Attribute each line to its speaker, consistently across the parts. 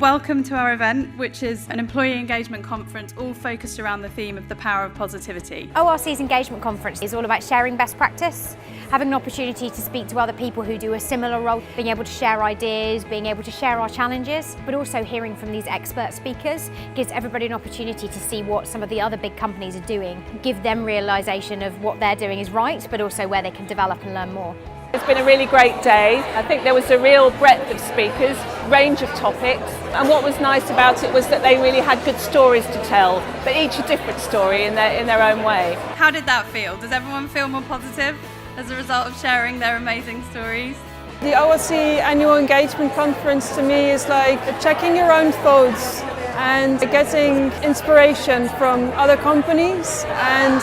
Speaker 1: Welcome to our event, which is an employee engagement conference all focused around the theme of the power of positivity.
Speaker 2: ORC's engagement conference is all about sharing best practice, having an opportunity to speak to other people who do a similar role, being able to share ideas, being able to share our challenges, but also hearing from these expert speakers gives everybody an opportunity to see what some of the other big companies are doing, give them realisation of what they're doing is right, but also where they can develop and learn more.
Speaker 3: It's been a really great day. I think there was a real breadth of speakers, range of topics, and what was nice about it was that they really had good stories to tell, but each a different story in their own way.
Speaker 1: How did that feel? Does everyone feel more positive as a result of sharing their amazing stories?
Speaker 4: The ORC annual engagement conference to me is like checking your own thoughts and getting inspiration from other companies, and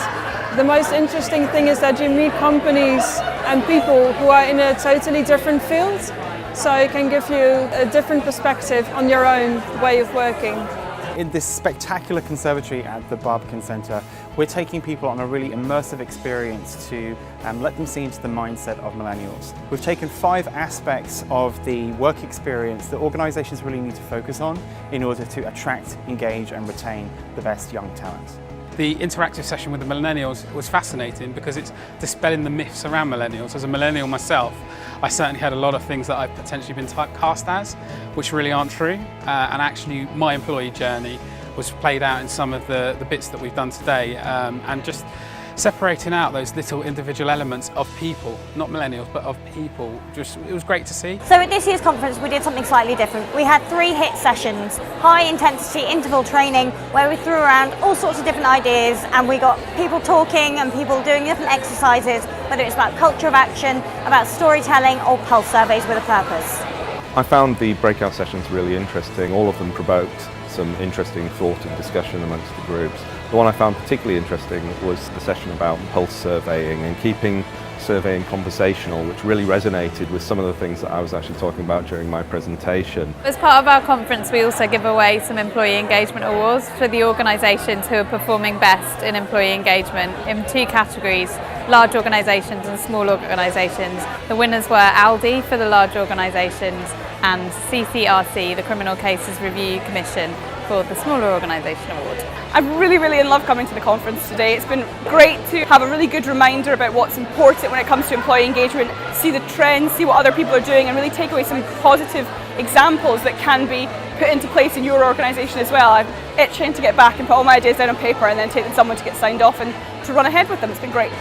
Speaker 4: the most interesting thing is that you meet companies and people who are in a totally different field, so it can give you a different perspective on your own way of working.
Speaker 5: In this spectacular conservatory at the Barbican Centre, we're taking people on a really immersive experience to let them see into the mindset of millennials. We've taken 5 aspects of the work experience that organisations really need to focus on in order to attract, engage and retain the best young talent.
Speaker 6: The interactive session with the millennials was fascinating because it's dispelling the myths around millennials. As a millennial myself, I certainly had a lot of things that I've potentially been typecast as, which really aren't true. And actually my employee journey was played out in some of the bits that we've done today, and just separating out those little individual elements of people, not millennials, but of people. It was great to see.
Speaker 7: So at this year's conference we did something slightly different. We had 3 hit sessions, high intensity interval training, where we threw around all sorts of different ideas and we got people talking and people doing different exercises, whether it's about culture of action, about storytelling or pulse surveys with a purpose.
Speaker 8: I found the breakout sessions really interesting. All of them provoked some interesting thought and discussion amongst the groups. The one I found particularly interesting was the session about pulse surveying and keeping surveying conversational, which really resonated with some of the things that I was actually talking about during my presentation.
Speaker 1: As part of our conference, we also give away some employee engagement awards for the organisations who are performing best in employee engagement in 2 categories: large organisations and small organisations. The winners were Aldi for the large organisations and CCRC, the Criminal Cases Review Commission, for the smaller organisation award.
Speaker 3: I've really loved coming to the conference today. It's been great to have a really good reminder about what's important when it comes to employee engagement, see the trends, see what other people are doing and really take away some positive examples that can be put into place in your organisation as well. I'm itching to get back and put all my ideas down on paper and then take them somewhere to get signed off and to run ahead with them. It's been great.